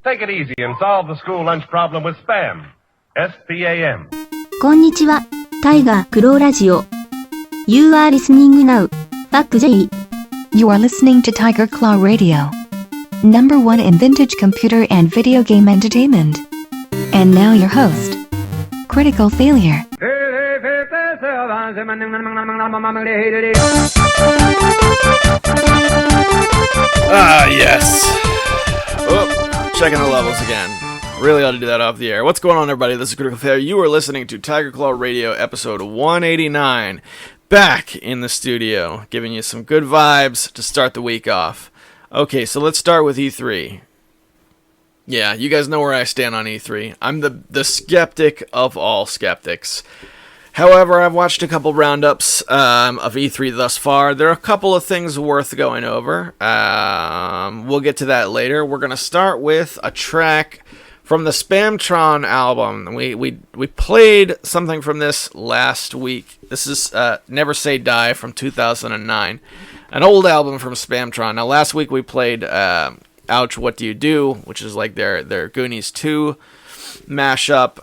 Take it easy and solve the school lunch problem with SPAM. S-P-A-M. こんにちは、タイガークローラジオ。You are listening now. Back J. You are listening to Tiger Claw Radio. Number one in vintage computer and video game entertainment. And now your host, Critical Failure. Ah, yes. Oh, checking the levels again. Really ought to do that off the air. What's going on, everybody? This is Critical Failure. You are listening to Tiger Claw Radio, episode 189. Back in the studio, giving you some good vibes to start the week off. Okay, so let's start with E3. Yeah, you guys know where I stand on E3. I'm the skeptic of all skeptics. However, I've watched a couple roundups of E3 thus far. There are a couple of things worth going over. We'll get to that later. We're going to start with a track from the Spamtron album. We played something from this last week. This is Never Say Die from 2009. An old album from Spamtron. Now, last week we played Ouch, What Do You Do, which is like their Goonies 2 mashup.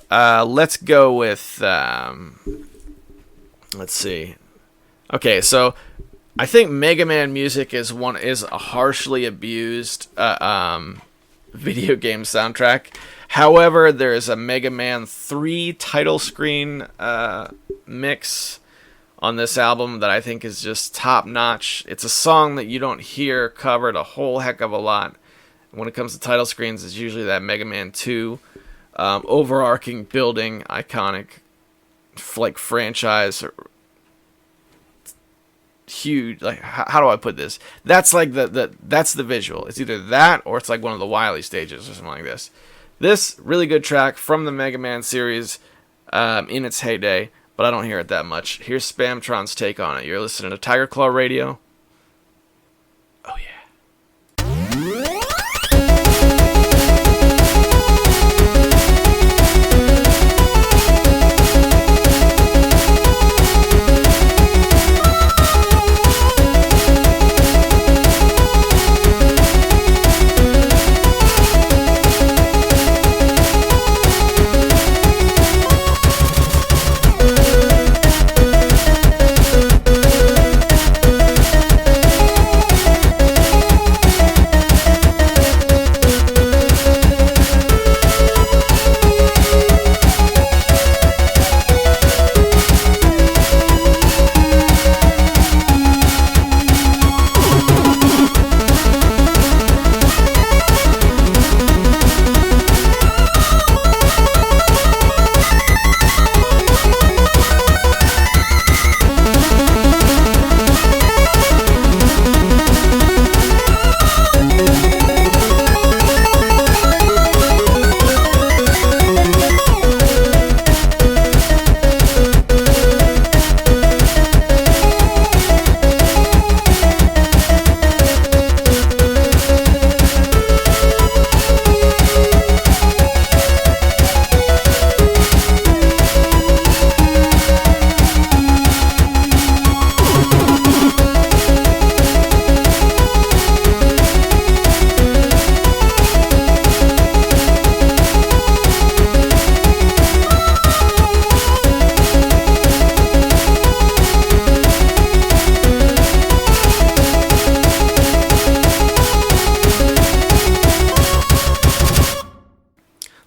Let's go with... let's see. Okay, so I think Mega Man music is a harshly abused video game soundtrack. However, there is a Mega Man 3 title screen mix on this album that I think is just top notch. It's a song that you don't hear covered a whole heck of a lot. When it comes to title screens, it's usually that Mega Man 2 overarching building iconic like franchise or huge, like how do I put this? That's like that's the visual. It's either that or it's like one of the Wily stages or something like this. This really good track from the Mega Man series in its heyday, but I don't hear it that much. Here's Spamtron's take on it. You're listening to Tiger Claw Radio. Oh yeah.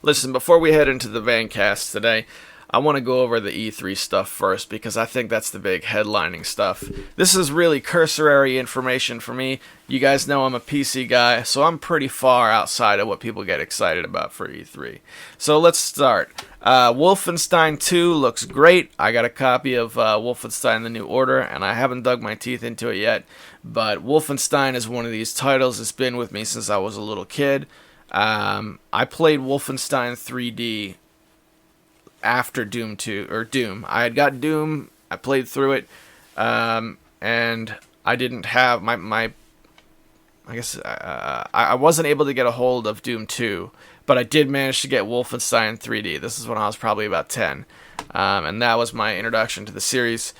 Listen, before we head into the Vancast today, I want to go over the E3 stuff first because I think that's the big headlining stuff. This is really cursory information for me. You guys know I'm a PC guy, so I'm pretty far outside of what people get excited about for E3. So let's start. Wolfenstein 2 looks great. I got a copy of Wolfenstein The New Order, and I haven't dug my teeth into it yet. But Wolfenstein is one of these titles that's been with me since I was a little kid. I played Wolfenstein 3D after Doom 2, or Doom. I had got Doom, I played through it, and I didn't have I guess I wasn't able to get a hold of Doom 2, but I did manage to get Wolfenstein 3D. This is when I was probably about 10, and that was my introduction to the series.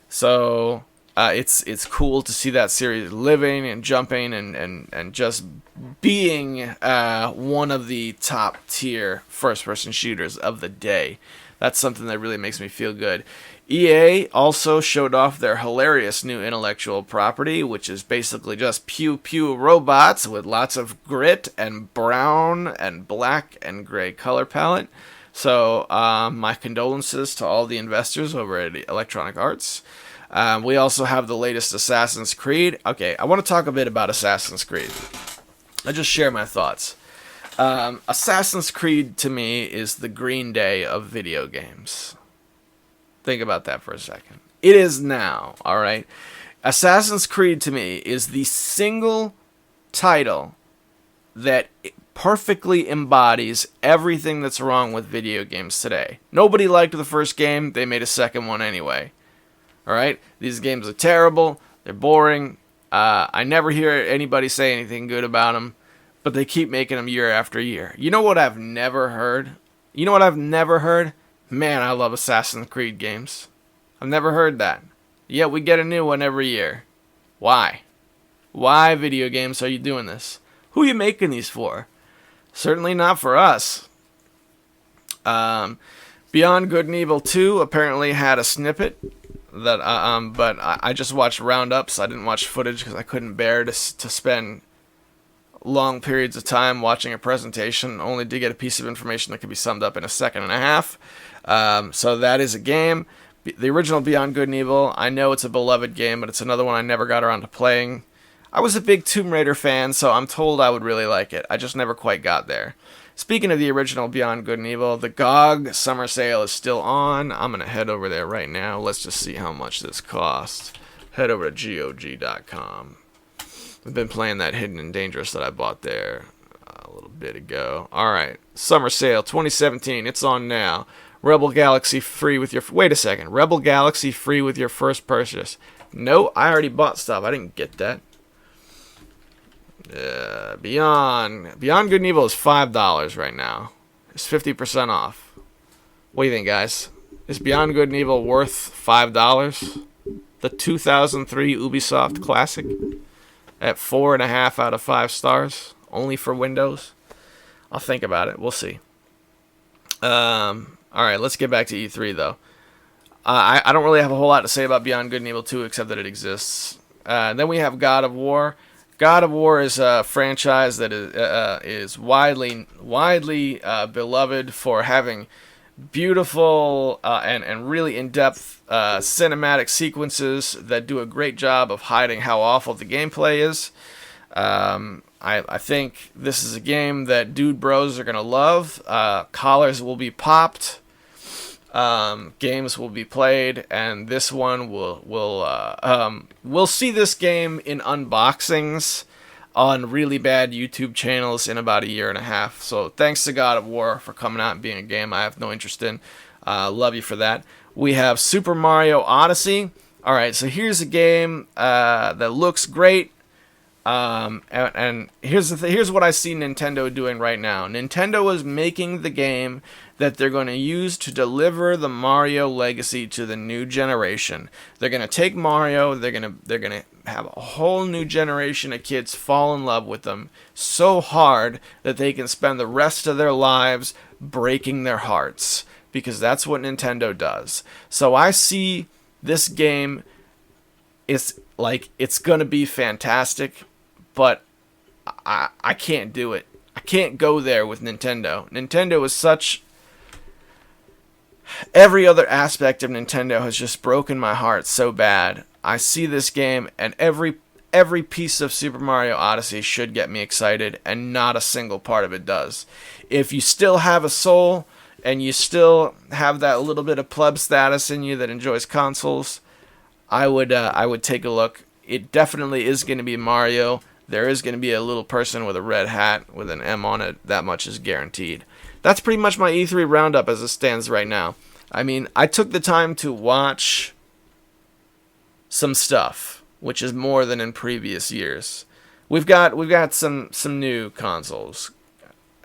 So It's cool to see that series living and jumping and just being one of the top tier first person shooters of the day. That's something that really makes me feel good. EA also showed off their hilarious new intellectual property, which is basically just pew pew robots with lots of grit and brown and black and gray color palette. So my condolences to all the investors over at Electronic Arts. We also have the latest Assassin's Creed. Okay, I want to talk a bit about Assassin's Creed. I'll just share my thoughts. Assassin's Creed to me is the Green Day of video games. Think about that for a second. It is now, all right? Assassin's Creed to me is the single title that perfectly embodies everything that's wrong with video games today. Nobody liked the first game. They made a second one anyway. All right? These games are terrible. They're boring. I never hear anybody say anything good about them, but they keep making them year after year. You know what I've never heard? Man, I love Assassin's Creed games. I've never heard that. Yet we get a new one every year. Why? Why, video games, are you doing this? Who are you making these for? Certainly not for us. Beyond Good and Evil 2 apparently had a snippet that, but I just watched roundups. I didn't watch footage because I couldn't bear to spend long periods of time watching a presentation only to get a piece of information that could be summed up in a second and a half. So that is a game. The original Beyond Good and Evil, I know it's a beloved game, but it's another one I never got around to playing. I was a big Tomb Raider fan, so I'm told I would really like it. I just never quite got there. Speaking of the original Beyond Good and Evil, the GOG summer sale is still on. I'm going to head over there right now. Let's just see how much this costs. Head over to GOG.com. I've been playing that Hidden and Dangerous that I bought there a little bit ago. Alright, summer sale 2017. It's on now. Rebel Galaxy free with your... Wait a second. Rebel Galaxy free with your first purchase. No, I already bought stuff. I didn't get that. Beyond Good and Evil is $5 right now. It's 50% off. What do you think, guys? Is Beyond Good and Evil worth $5? The 2003 Ubisoft classic at 4.5 out of 5 stars, only for Windows. I'll think about it. We'll see. All right, let's get back to E3 though. I don't really have a whole lot to say about Beyond Good and Evil 2 except that it exists. Then we have God of War. God of War is a franchise that is widely beloved for having beautiful and really in-depth cinematic sequences that do a great job of hiding how awful the gameplay is. I think this is a game that dude bros are going to love. Collars will be popped. Games will be played, and this one we'll see this game in unboxings on really bad YouTube channels in about a year and a half. So thanks to God of War for coming out and being a game I have no interest in. Love you for that. We have Super Mario Odyssey. All right, so here's a game that looks great. And here's what I see Nintendo doing right now. Nintendo is making the game that they're going to use to deliver the Mario legacy to the new generation. They're going to take Mario, they're going to have a whole new generation of kids fall in love with them so hard that they can spend the rest of their lives breaking their hearts, because that's what Nintendo does. So I see this game, it's going to be fantastic, but I can't do it. I can't go there with Nintendo. Nintendo is such... Every other aspect of Nintendo has just broken my heart so bad. I see this game, and every piece of Super Mario Odyssey should get me excited, and not a single part of it does. If you still have a soul, and you still have that little bit of pleb status in you that enjoys consoles, I would take a look. It definitely is going to be Mario. There is going to be a little person with a red hat with an M on it. That much is guaranteed. That's pretty much my E3 roundup as it stands right now. I mean, I took the time to watch some stuff, which is more than in previous years. We've got some new consoles.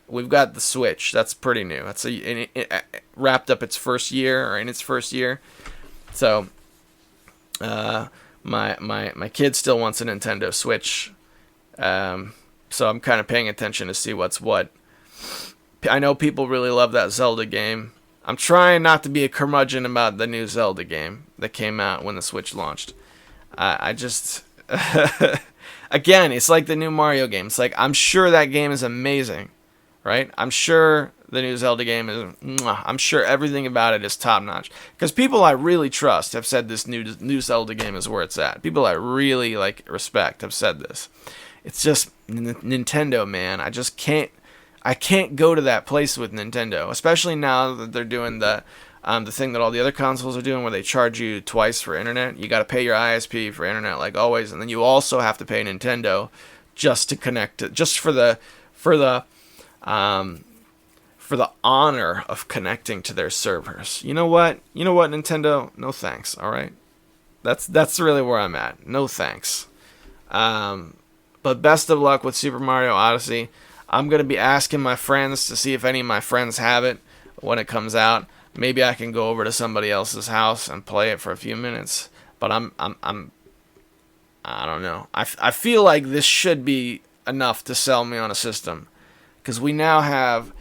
We've got the Switch. That's pretty new. That's it wrapped up its first year, or in its first year. So, my kid still wants a Nintendo Switch, so I'm kind of paying attention to see what's what. I know people really love that Zelda game. I'm trying not to be a curmudgeon about the new Zelda game that came out when the Switch launched. I just again, it's like the new Mario game. It's like, I'm sure that game is amazing, right? I'm sure the new Zelda game is, I'm sure everything about it is top notch. Because people I really trust have said this new Zelda game is where it's at. People I really respect have said this. It's just Nintendo, man. I can't go to that place with Nintendo, especially now that they're doing the thing that all the other consoles are doing, where they charge you twice for internet. You got to pay your ISP for internet, like always, and then you also have to pay Nintendo just to connect it, just for the honor of connecting to their servers. You know what, Nintendo? No thanks. All right, that's really where I'm at. No thanks. But best of luck with Super Mario Odyssey. I'm gonna be asking my friends to see if any of my friends have it when it comes out. Maybe I can go over to somebody else's house and play it for a few minutes. But I don't know. I feel like this should be enough to sell me on a system, because we now have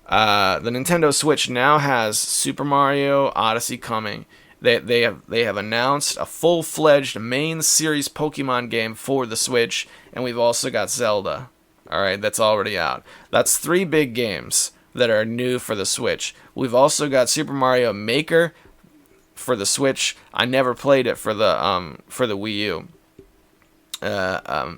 the Nintendo Switch now has Super Mario Odyssey coming. They have announced a full-fledged main series Pokemon game for the Switch, and we've also got Zelda. All right, that's already out. That's 3 big games that are new for the Switch. We've also got Super Mario Maker for the Switch. I never played it for the Wii U.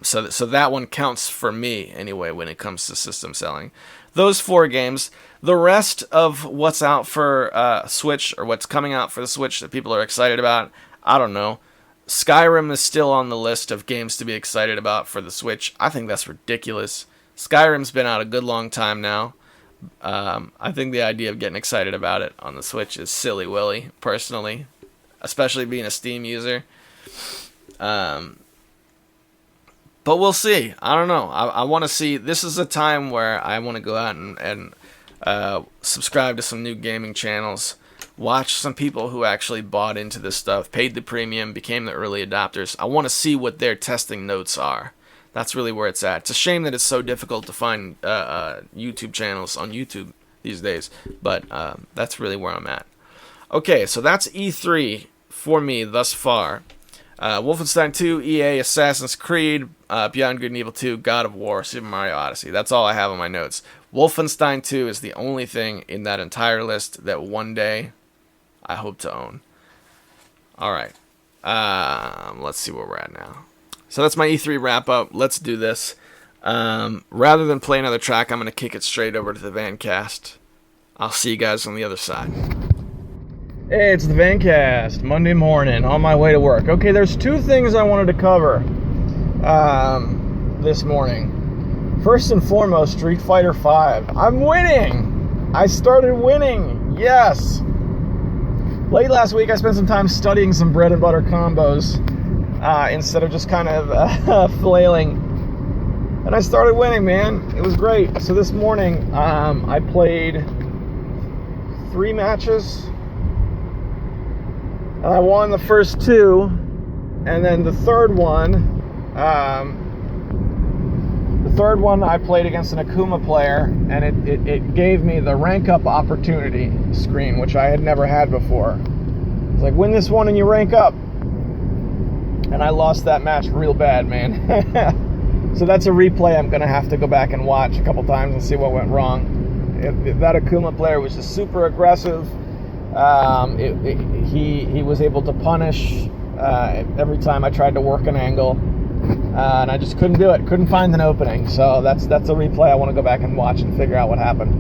So that one counts for me anyway when it comes to system selling. Those 4 games. The rest of what's out for Switch, or what's coming out for the Switch that people are excited about, I don't know. Skyrim is still on the list of games to be excited about for the Switch. I think that's ridiculous. Skyrim's been out a good long time now. I think the idea of getting excited about it on the Switch is silly willy, personally, especially being a Steam user. But we'll see. I don't know. I want to see. This is a time where I want to go out and subscribe to some new gaming channels, watch some people who actually bought into this stuff, paid the premium, became the early adopters. I want to see what their testing notes are. That's really where it's at. It's a shame that it's so difficult to find YouTube channels on YouTube these days, but that's really where I'm at. Okay, so that's E3 for me thus far. Wolfenstein 2, EA, Assassin's Creed, Beyond Good and Evil 2, God of War, Super Mario Odyssey. That's all I have on my notes. Wolfenstein 2 is the only thing in that entire list that one day I hope to own. Alright. Let's see where we're at now. So that's my E3 wrap-up. Let's do this. Rather than play another track, I'm going to kick it straight over to the Vancast. I'll see you guys on the other side. Hey, it's the Vancast, Monday morning, on my way to work. Okay, there's 2 things I wanted to cover this morning. First and foremost, Street Fighter V. I'm winning! I started winning! Yes! Late last week, I spent some time studying some bread and butter combos instead of just kind of flailing. And I started winning, man. It was great. So this morning, I played 3 matches. And I won the first 2, and then the third one, I played against an Akuma player, and it gave me the rank up opportunity screen, which I had never had before. It's like, win this one and you rank up. And I lost that match real bad, man. So that's a replay I'm gonna have to go back and watch a couple times and see what went wrong. That Akuma player was just super aggressive. He was able to punish every time I tried to work an angle, and I just couldn't do it. Couldn't find an opening. So that's a replay I want to go back and watch and figure out what happened.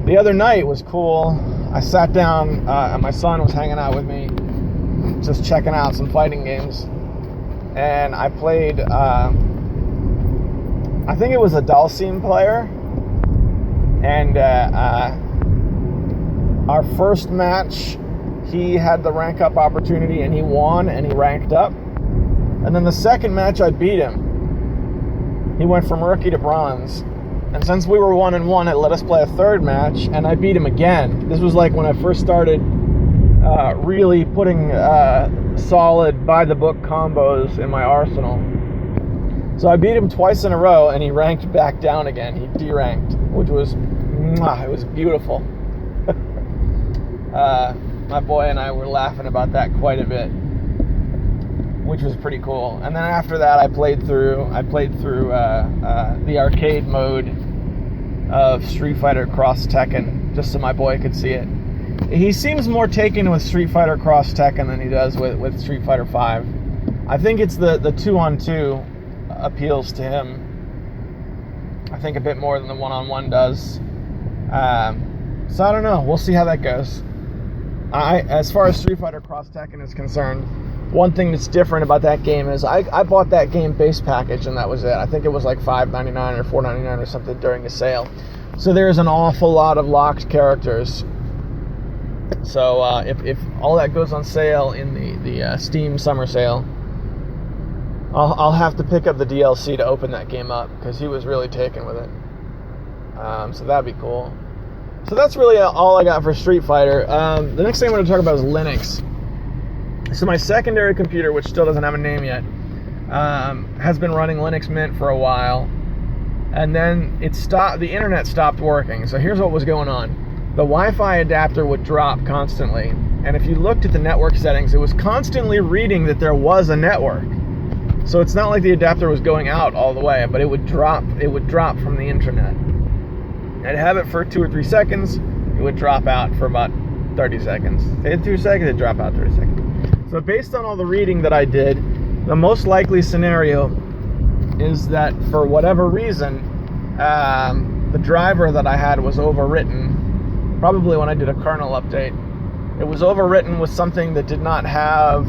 The other night was cool. I sat down, and my son was hanging out with me, just checking out some fighting games, and I played. I think it was a Dhalsim player, and our first match, he had the rank up opportunity and he won and he ranked up. And then the second match, I beat him. He went from rookie to bronze. And since we were 1-1, it let us play a third match, and I beat him again. This was like when I first started really putting solid by-the-book combos in my arsenal. So I beat him twice in a row, and he ranked back down again. He deranked, which was, it was beautiful. My boy and I were laughing about that quite a bit, which was pretty cool. And then after that, I played through the arcade mode of Street Fighter Cross Tekken, just so my boy could see it. He seems more taken with Street Fighter Cross Tekken than he does with Street Fighter 5. I think it's the 2-on-2 appeals to him, I think, a bit more than the 1-on-1 does. So I don't know. We'll see how that goes. As far as Street Fighter Cross Tekken is concerned, one thing that's different about that game is I bought that game base package, and that was it. I think it was like $5.99 or $4.99 or something during the sale. So there's an awful lot of locked characters. So if all that goes on sale in the Steam summer sale, I'll have to pick up the DLC to open that game up, because he was really taken with it. So that'd be cool. So that's really all I got for Street Fighter. The next thing I'm going to talk about is Linux. So my secondary computer, which still doesn't have a name yet, has been running Linux Mint for a while, and then the internet stopped working. So here's what was going on. The Wi-Fi adapter would drop constantly, and if you looked at the network settings, it was constantly reading that there was a network. So it's not like the adapter was going out all the way, but it would drop from the internet. I'd have it for 2 or 3 seconds, it would drop out for about 30 seconds. In 2 seconds, it'd drop out 30 seconds. So based on all the reading that I did, the most likely scenario is that for whatever reason, the driver that I had was overwritten, probably when I did a kernel update. It was overwritten with something that did not have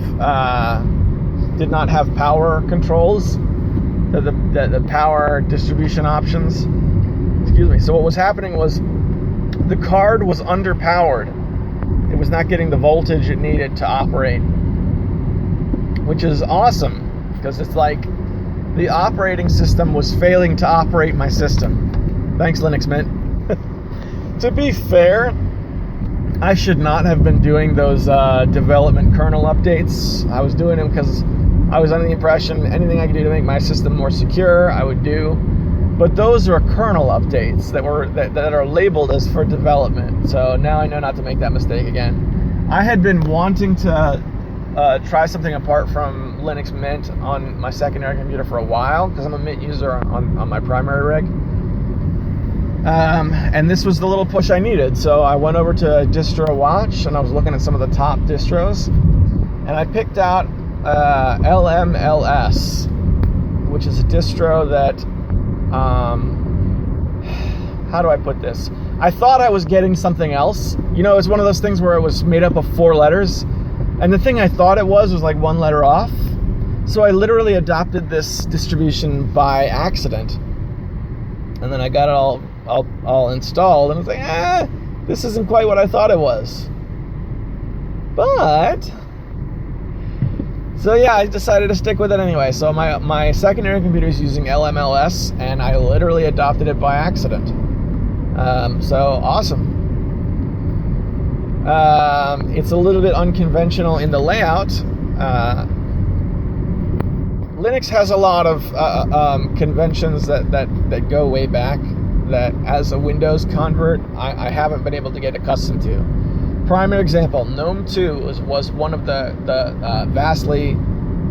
power controls, the power distribution options. Excuse me. So what was happening was the card was underpowered. It was not getting the voltage it needed to operate, which is awesome, because it's like the operating system was failing to operate my system. Thanks, Linux Mint. To be fair, I should not have been doing those development kernel updates. I was doing them because I was under the impression anything I could do to make my system more secure, I would do. But those are kernel updates that are labeled as for development. So now I know not to make that mistake again. I had been wanting to try something apart from Linux Mint on my secondary computer for a while, because I'm a Mint user on my primary rig. And this was the little push I needed. So I went over to DistroWatch, and I was looking at some of the top distros, and I picked out LMLS, which is a distro that, how do I put this? I thought I was getting something else. You know, it's one of those things where it was made up of 4 letters, and the thing I thought it was like 1 letter off. So I literally adopted this distribution by accident, and then I got it all installed, and I was like, this isn't quite what I thought it was. But so yeah, I decided to stick with it anyway. So my secondary computer is using LMLS, and I literally adopted it by accident. So awesome. It's a little bit unconventional in the layout. Linux has a lot of conventions that go way back, that as a Windows convert, I haven't been able to get accustomed to. Primary example, GNOME 2 was one of the vastly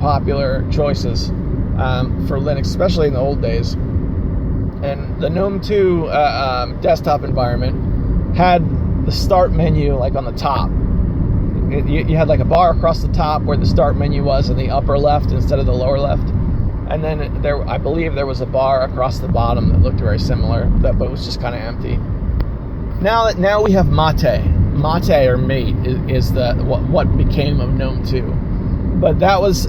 popular choices for Linux, especially in the old days. And the GNOME 2 desktop environment had the start menu like on the top. You had like a bar across the top where the start menu was in the upper left instead of the lower left. And then I believe there was a bar across the bottom that looked very similar, but it was just kind of empty. Now we have Mate. Mate or Mate is what became of GNOME 2. But that's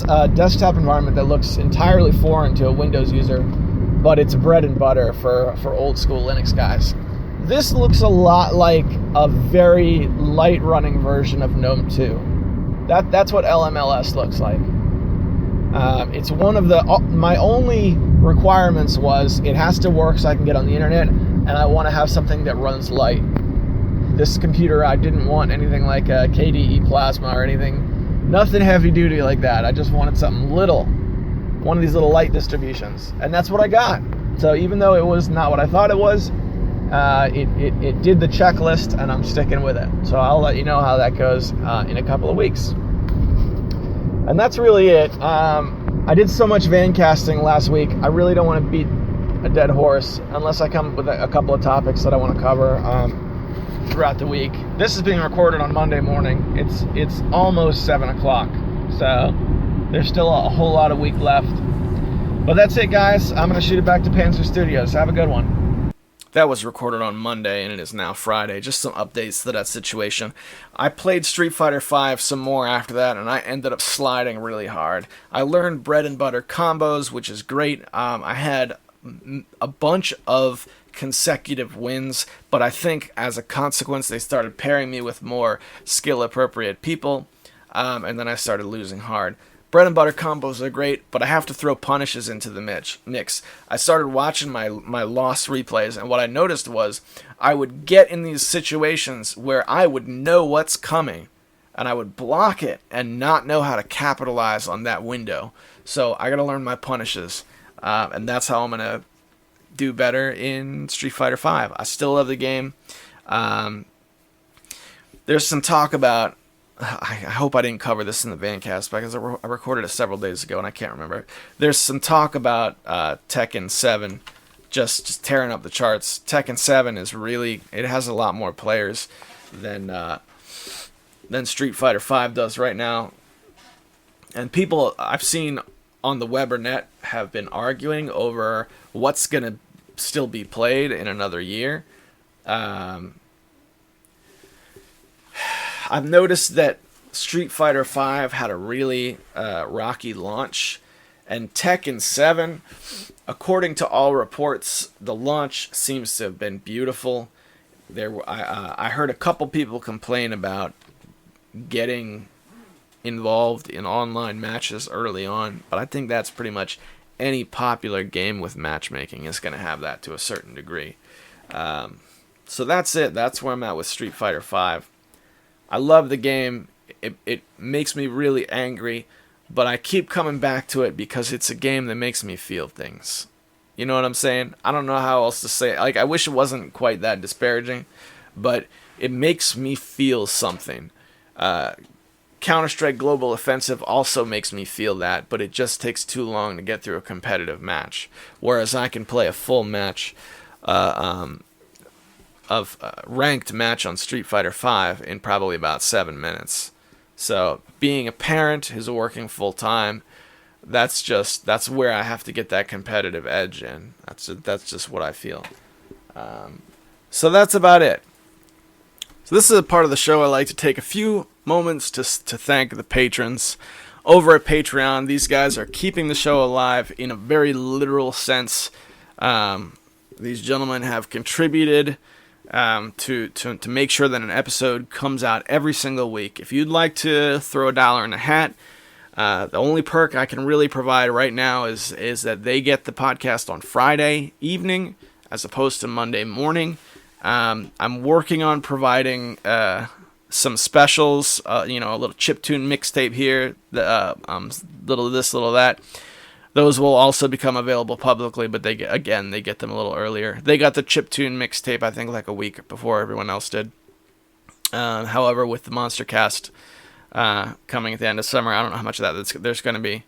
a desktop environment that looks entirely foreign to a Windows user, but it's bread and butter for old school Linux guys. This looks a lot like a very light running version of GNOME 2. That's what LMLS looks like. It's one of my only requirements was it has to work so I can get on the internet, and I want to have something that runs light. This computer, I didn't want anything like a KDE Plasma or anything Nothing heavy duty like that. I just wanted something little. One of these little light distributions. And that's what I got. So even though it was not what I thought it was, it did the checklist, and I'm sticking with it. So I'll let you know how that goes in a couple of weeks. And that's really it. I did so much van casting last week. I really don't want to beat a dead horse unless I come up with a couple of topics that I want to cover throughout the week. This is being recorded on Monday morning. It's almost 7 o'clock, so there's still a whole lot of week left. But that's it, guys. I'm going to shoot it back to Panzer Studios. Have a good one. That was recorded on Monday, and it is now Friday. Just some updates to that situation. I played Street Fighter V some more after that, and I ended up sliding really hard. I learned bread and butter combos, which is great. I had a bunch of consecutive wins, but I think as a consequence, they started pairing me with more skill-appropriate people, and then I started losing hard. Bread and butter combos are great, but I have to throw punishes into the mix. I started watching my lost replays, and what I noticed was I would get in these situations where I would know what's coming, and I would block it and not know how to capitalize on that window. So I gotta learn my punishes, and that's how I'm gonna do better in Street Fighter V. I still love the game. There's some talk about, I hope I didn't cover this in the Vancast because I recorded it several days ago and I can't remember. There's some talk about Tekken 7 just tearing up the charts. Tekken 7 is really, it has a lot more players than Street Fighter 5 does right now. And people I've seen on the web or net have been arguing over what's going to still be played in another year. I've noticed that Street Fighter V had a really rocky launch, and Tekken 7, according to all reports, the launch seems to have been beautiful. I heard a couple people complain about getting involved in online matches early on, but I think that's pretty much any popular game with matchmaking is going to have that to a certain degree. So that's it. That's where I'm at with Street Fighter V. I love the game. It makes me really angry, but I keep coming back to it because it's a game that makes me feel things. You know what I'm saying? I don't know how else to say it. Like, I wish it wasn't quite that disparaging, but it makes me feel something. Counter-Strike Global Offensive also makes me feel that, but it just takes too long to get through a competitive match. Whereas I can play a full match ranked match on Street Fighter V in probably about 7 minutes. So being a parent who's working full time, that's where I have to get that competitive edge in. That's just what I feel. So that's about it. So this is a part of the show I like to take a few moments to thank the patrons over at Patreon. These guys are keeping the show alive in a very literal sense. These gentlemen have contributed to make sure that an episode comes out every single week. If you'd like to throw $1 in a hat, the only perk I can really provide right now is that they get the podcast on Friday evening as opposed to Monday morning. I'm working on providing some specials, a little chiptune mixtape here, little of this, little of that. Those will also become available publicly, but they get them a little earlier. They got the chiptune mixtape, I think, like a week before everyone else did. However, with the Monster Cast coming at the end of summer, I don't know how much of that there's going to be.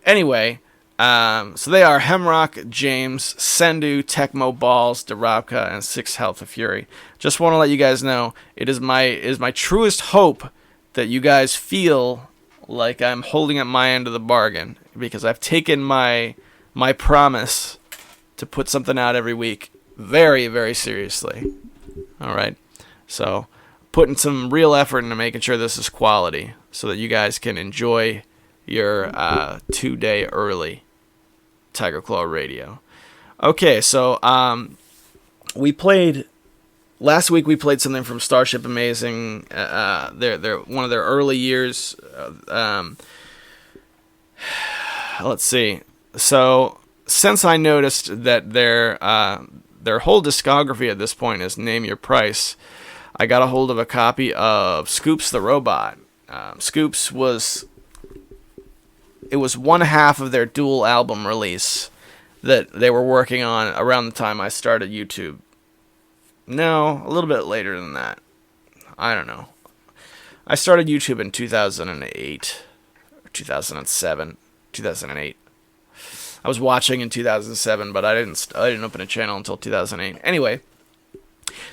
Anyway, so they are Hemrock, James, Sendu, Tecmo Balls, Darabka, and 6 Health of Fury. Just want to let you guys know, it is my truest hope that you guys feel like I'm holding up my end of the bargain, because I've taken my promise to put something out every week very, very seriously. All right, so putting some real effort into making sure this is quality, so that you guys can enjoy your 2-day early Tiger Claw Radio. Okay, so last week we played something from Starship Amazing. They're one of their early years. Let's see. So since I noticed that their whole discography at this point is Name Your Price, I got a hold of a copy of Scoops the Robot, Scoops was one half of their dual album release that they were working on around the time I started YouTube. No, a little bit later than that. I don't know. I started YouTube in 2008 or 2007, 2008. I was watching in 2007, but I didn't open a channel until 2008. Anyway,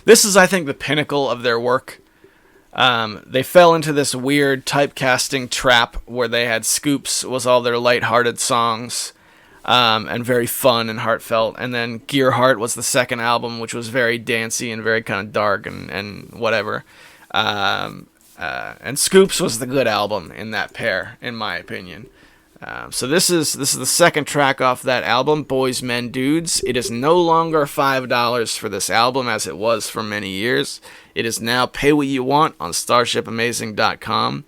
this is, I think, the pinnacle of their work. They fell into this weird typecasting trap where they had Scoops was all their lighthearted songs, and very fun and heartfelt. And then Gear Heart was the second album, which was very dancey and very kind of dark and whatever. And Scoops was the good album in that pair, in my opinion. So this is the second track off that album, Boys, Men, Dudes. It is no longer $5 for this album as it was for many years. It is now pay what you want on StarshipAmazing.com.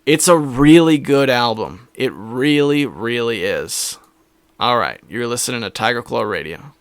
It's a really good album. It really, really is. All right, you're listening to Tiger Claw Radio.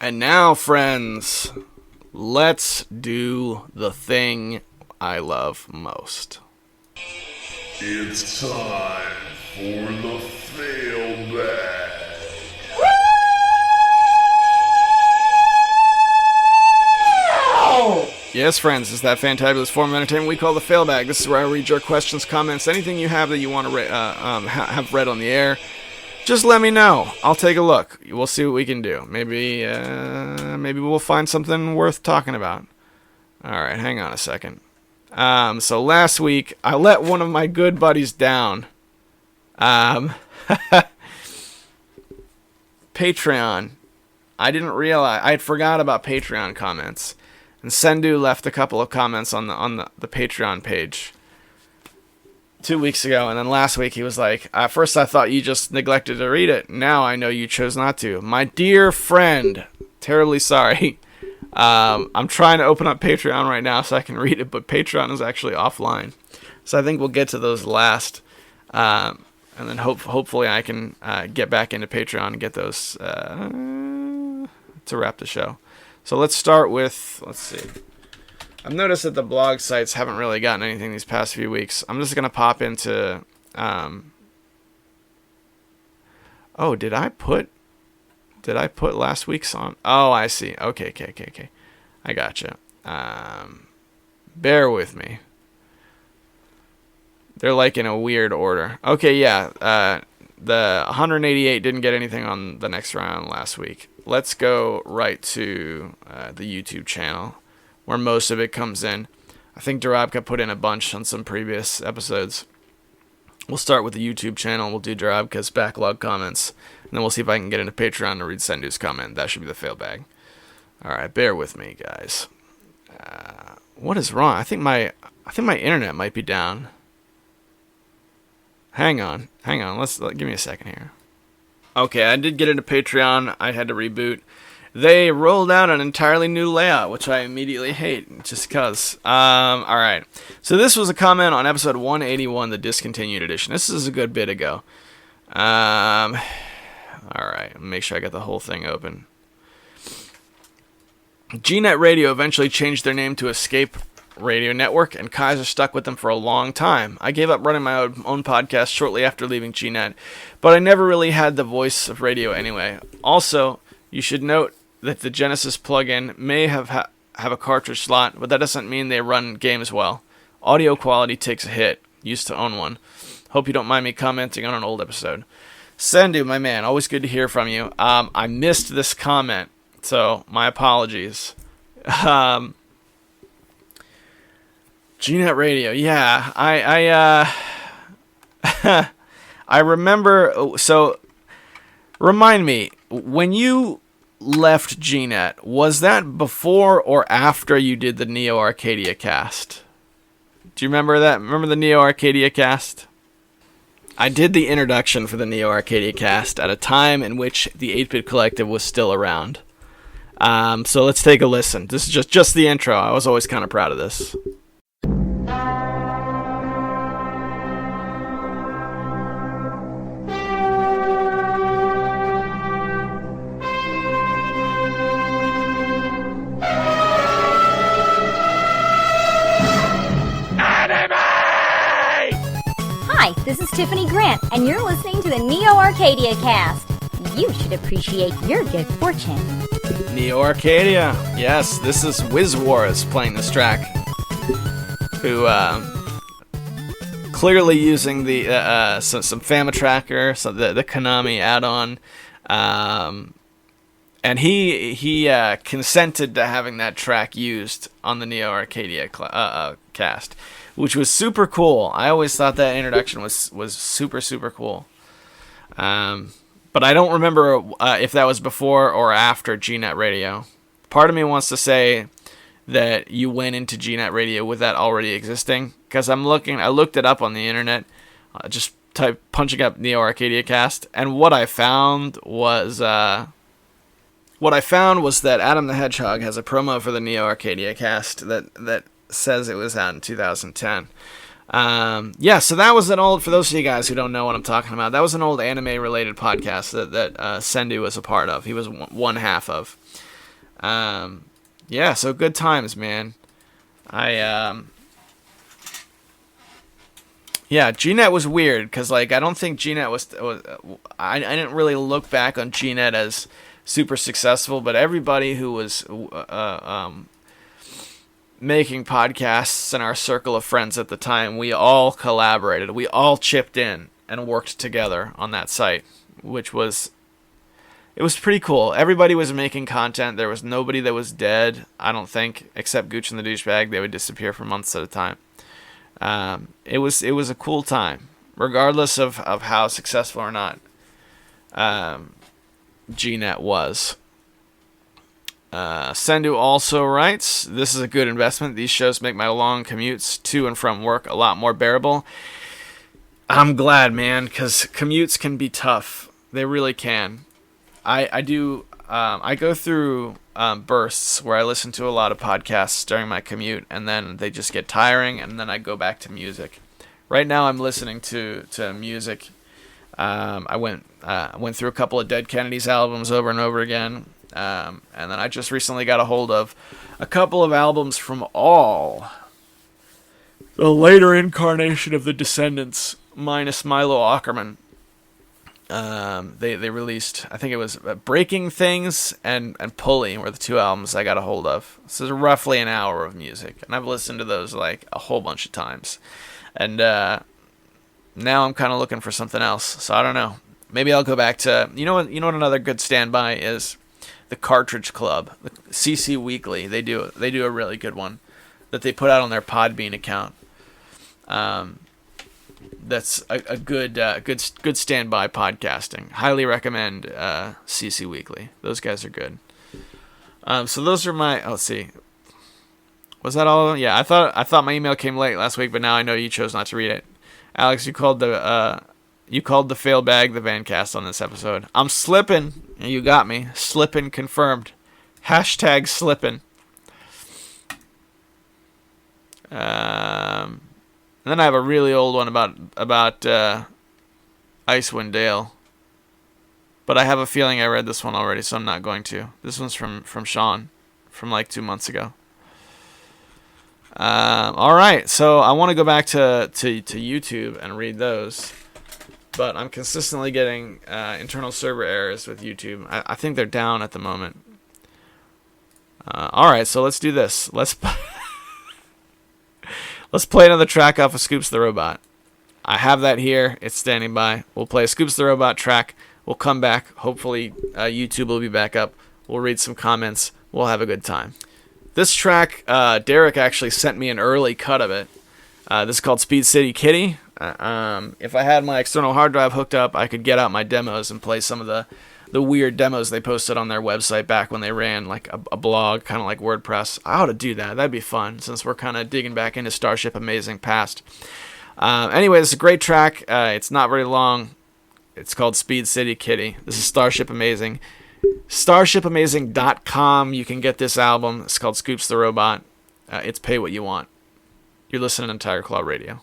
And now, friends, let's do the thing I love most. It's time for the fail bag. Yes, friends, it's that fantabulous form of entertainment we call the fail bag. This is where I read your questions, comments, anything you have that you want to have read on the air. Just let me know. I'll take a look. We'll see what we can do. Maybe we'll find something worth talking about. All right, hang on a second. So last week, I let one of my good buddies down. Patreon. I didn't realize. I had forgot about Patreon comments. And Sendu left a couple of comments on the Patreon page 2 weeks ago, and then last week he was like, at first I thought you just neglected to read it. Now I know you chose not to. My dear friend, terribly sorry. I'm trying to open up Patreon right now so I can read it, but Patreon is actually offline. So I think we'll get to those last, and then hopefully I can get back into Patreon and get those to wrap the show. So let's start with, let's see. I've noticed that the blog sites haven't really gotten anything these past few weeks. I'm just going to pop into... oh, did I put last week's on? Oh, I see. Okay. I gotcha. Bear with me. They're like in a weird order. Okay, yeah. The 188 didn't get anything on the next round last week. Let's go right to the YouTube channel, where most of it comes in. I think Darabka put in a bunch on some previous episodes. We'll start with the YouTube channel. We'll do Darabka's backlog comments, and then we'll see if I can get into Patreon to read Sendu's comment. That should be the fail bag. All right, bear with me, guys. What is wrong? I think my internet might be down. Hang on. Give me a second here. Okay, I did get into Patreon. I had to reboot. They rolled out an entirely new layout, which I immediately hate, just because. Alright. So this was a comment on episode 181, the discontinued edition. This is a good bit ago. Alright, make sure I got the whole thing open. GNet Radio eventually changed their name to Escape Radio Network, and Kaiser stuck with them for a long time. I gave up running my own podcast shortly after leaving GNet, but I never really had the voice of radio anyway. Also, you should note that the Genesis plugin may have a cartridge slot, but that doesn't mean they run games well. Audio quality takes a hit. Used to own one. Hope you don't mind me commenting on an old episode. Sendu, my man, always good to hear from you. I missed this comment, so my apologies. GNet Radio, yeah, I remember. So, remind me, when you left GNet, was that before or after you did the Neo Arcadia cast? Do you remember that? Remember the Neo Arcadia cast? I did the introduction for the Neo Arcadia cast at a time in which the 8-Bit Collective was still around. So let's take a listen. This is just the intro. I was always kind of proud of this. Hi, this is Tiffany Grant, and you're listening to the Neo Arcadia cast. You should appreciate your good fortune. Neo Arcadia. Yes, this is WizWars playing this track. Who, clearly using the, some Famitracker, so the Konami add-on. And he consented to having that track used on the Neo Arcadia cast, which was super cool. I always thought that introduction was super, super cool. But I don't remember if that was before or after GNet Radio. Part of me wants to say that you went into GNet Radio with that already existing, because I looked it up on the internet, just punching up Neo Arcadia cast, and what I found was that Adam the Hedgehog has a promo for the Neo Arcadia cast that says it was out in 2010. So that was an old, for those of you guys who don't know what I'm talking about, that was an old anime related podcast that Sendu was a part of. He was one half of. Yeah, so good times, man. Yeah, GNet was weird because I don't think GNet was I didn't really look back on GNet as super successful, but everybody who was making podcasts in our circle of friends at the time, we all collaborated, we all chipped in and worked together on that site, which was pretty cool. Everybody was making content. There was nobody that was dead, I don't think, except Gooch and the Douchebag. They would disappear for months at a time. It was a cool time, regardless of how successful or not GNet was. Sendu also writes, "This is a good investment. These shows make my long commutes to and from work a lot more bearable." I'm glad, man, because commutes can be tough. They really can. I go through bursts where I listen to a lot of podcasts during my commute, and then they just get tiring, and then I go back to music. Right now I'm listening to music. I went through a couple of Dead Kennedys albums over and over again, and then I just recently got a hold of a couple of albums from All, the later incarnation of the Descendants, minus Milo Aukerman. They released, I think it was Breaking Things and Pulley were the two albums I got a hold of. This is roughly an hour of music, and I've listened to those a whole bunch of times. And now I'm kind of looking for something else, so I don't know. Maybe I'll go back to, you know what another good standby is? The Cartridge Club, the CC Weekly. They do a really good one that they put out on their Podbean account. That's a good standby podcasting. Highly recommend CC Weekly. Those guys are good. So those are my. Let's see. Was that all? Yeah, I thought my email came late last week, but now I know you chose not to read it. Alex, you called the fail bag the Vancast on this episode. I'm slipping. You got me. Slipping confirmed. Hashtag slipping. And then I have a really old one about Icewind Dale. But I have a feeling I read this one already, so I'm not going to. This one's from Sean from 2 months ago. All right, so I want to go back to YouTube and read those. But I'm consistently getting internal server errors with YouTube. I think they're down at the moment. All right, so let's do this. Let's play another track off of Scoops the Robot. I have that here. It's standing by. We'll play a Scoops the Robot track. We'll come back. Hopefully YouTube will be back up. We'll read some comments. We'll have a good time. This track, Derek actually sent me an early cut of it. This is called Speed City Kitty. If I had my external hard drive hooked up, I could get out my demos and play some of the weird demos they posted on their website back when they ran a blog, kind of like WordPress. I ought to do that. That'd be fun, since we're kind of digging back into Starship Amazing past. Anyway, this is a great track. It's not very long. It's called Speed City Kitty. This is Starship Amazing. StarshipAmazing.com. You can get this album. It's called Scoops the Robot. It's pay what you want. You're listening to Tiger Claw Radio.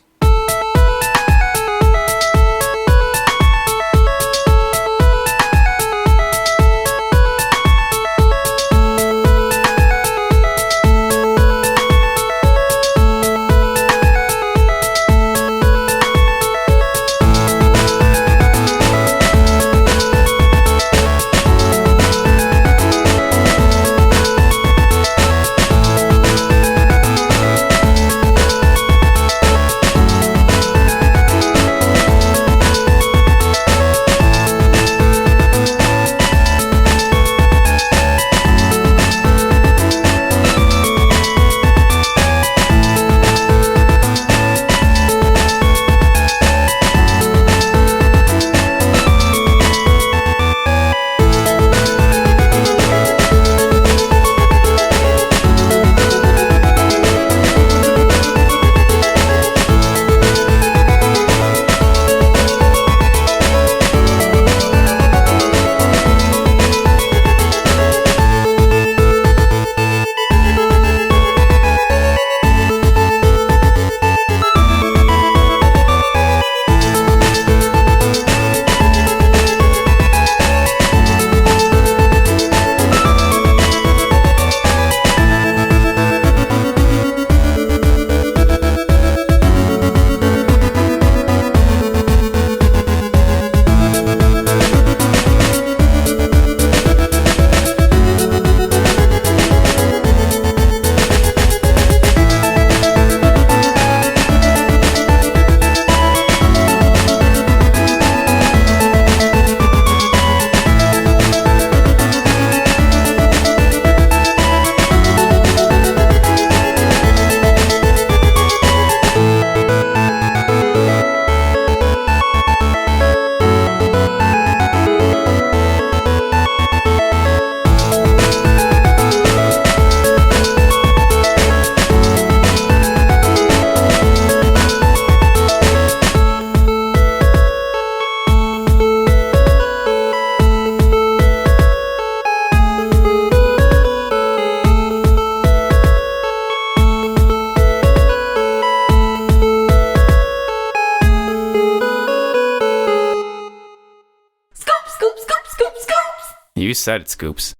You said it, Scoops.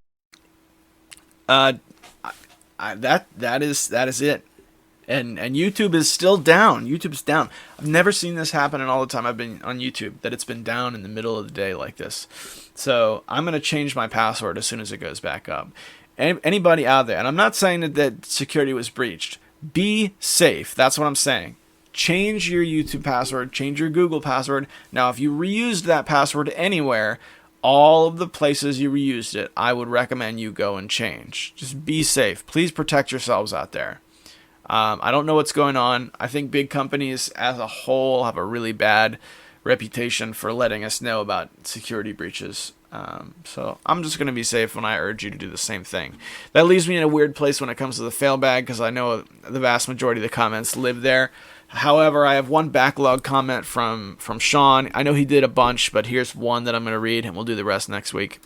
That is it. And YouTube is still down. YouTube's down. I've never seen this happen in all the time I've been on YouTube, that it's been down in the middle of the day like this. So I'm going to change my password as soon as it goes back up. Anybody out there, and I'm not saying that security was breached. Be safe. That's what I'm saying. Change your YouTube password. Change your Google password. Now, if you reused that password anywhere, all of the places you reused it, I would recommend you go and change. Just be safe. Please protect yourselves out there. I don't know what's going on. I think big companies as a whole have a really bad reputation for letting us know about security breaches. So I'm just going to be safe when I urge you to do the same thing. That leaves me in a weird place when it comes to the fail bag, because I know the vast majority of the comments live there. However, I have one backlog comment from Sean. I know he did a bunch, but here's one that I'm going to read, and we'll do the rest next week.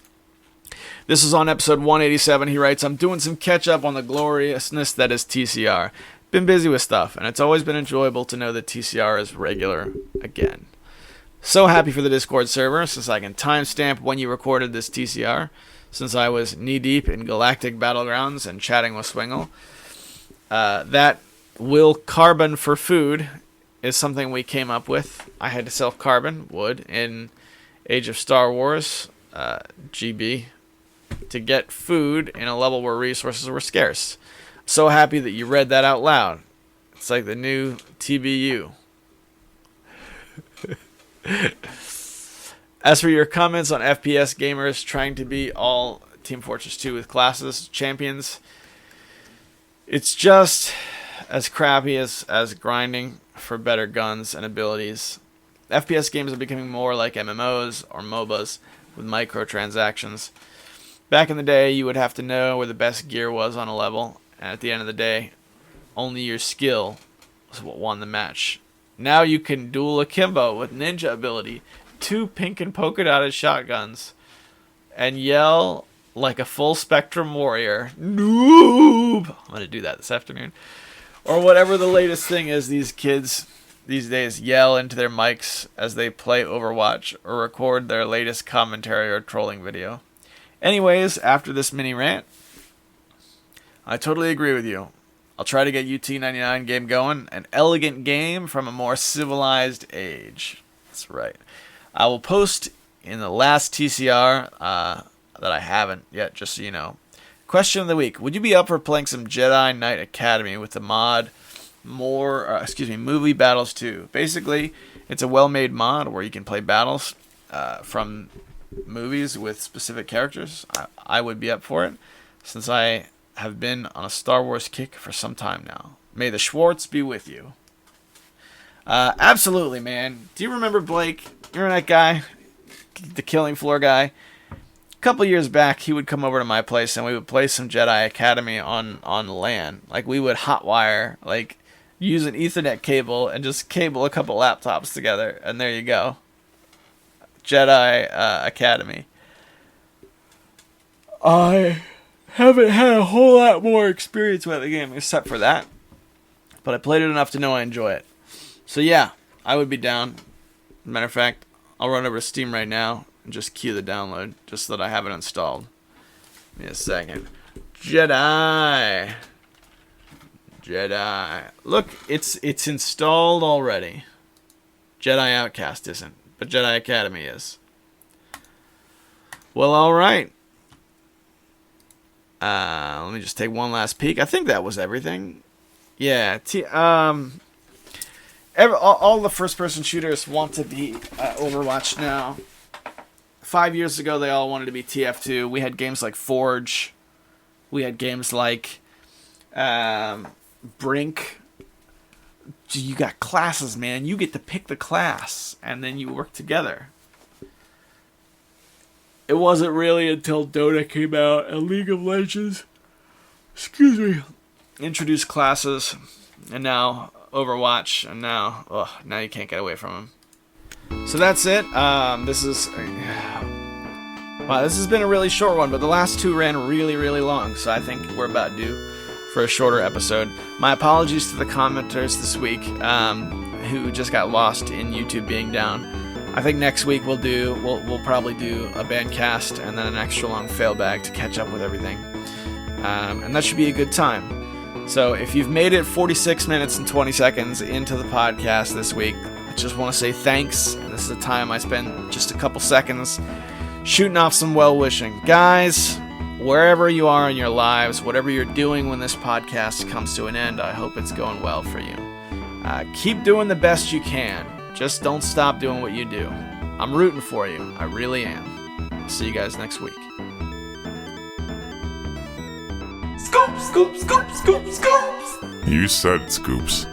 This is on episode 187. He writes, I'm doing some catch up on the gloriousness that is TCR. Been busy with stuff, and it's always been enjoyable to know that TCR is regular again. So happy for the Discord server, since I can timestamp when you recorded this TCR, since I was knee-deep in Galactic Battlegrounds and chatting with Swingle. That will carbon for food is something we came up with. I had to self-carbon wood in Age of Star Wars, GB, to get food in a level where resources were scarce. So happy that you read that out loud. It's like the new TBU. As for your comments on FPS gamers trying to be all Team Fortress 2 with classes, champions, it's just as crappy as grinding for better guns and abilities. FPS games are becoming more like MMOs or MOBAs with microtransactions. Back in the day, you would have to know where the best gear was on a level, and at the end of the day, only your skill was what won the match. Now you can duel akimbo with ninja ability, 2 pink and polka dotted shotguns, and yell like a full spectrum warrior. Noob! I'm going to do that this afternoon. Or whatever the latest thing is these kids these days yell into their mics as they play Overwatch or record their latest commentary or trolling video. Anyways, after this mini rant, I totally agree with you. I'll try to get UT99 game going, an elegant game from a more civilized age. That's right. I will post in the last TCR that I haven't yet, just so you know. Question of the week. Would you be up for playing some Jedi Knight Academy with the mod Movie Battles 2? Basically, it's a well-made mod where you can play battles from movies with specific characters. I would be up for it, since I have been on a Star Wars kick for some time now. May the Schwartz be with you. Absolutely, man. Do you remember Blake? You remember that guy? The Killing Floor guy? A couple years back, he would come over to my place and we would play some Jedi Academy on LAN. Like, we would hotwire, like, use an Ethernet cable and just cable a couple laptops together, and there you go. Jedi Academy. I haven't had a whole lot more experience with the game except for that, but I played it enough to know I enjoy it. So yeah, I would be down. Matter of fact, I'll run over to Steam right now and just queue the download, just so that I have it installed. Give me a second. Jedi. Look, it's installed already. Jedi Outcast isn't, but Jedi Academy is. Well, alright. Let me just take one last peek. I think that was everything. Yeah. All the first-person shooters want to be Overwatch now. 5 years ago, they all wanted to be TF2. We had games like Forge. We had games like Brink. You got classes, man. You get to pick the class, and then you work together. It wasn't really until Dota came out and League of Legends, introduced classes, and now Overwatch, and now you can't get away from them. So that's it. This has been a really short one, but the last two ran really, really long, so I think we're about due for a shorter episode. My apologies to the commenters this week who just got lost in YouTube being down. I think next week we'll probably do a Bandcast and then an extra long fail bag to catch up with everything. And that should be a good time. So if you've made it 46 minutes and 20 seconds into the podcast this week, I just want to say thanks. And this is the time I spend just a couple seconds shooting off some well-wishing. Guys, wherever you are in your lives, whatever you're doing when this podcast comes to an end, I hope it's going well for you. Keep doing the best you can. Just don't stop doing what you do. I'm rooting for you. I really am. See you guys next week. Scoop, scoop, scoop, scoop, scoops. You said scoops.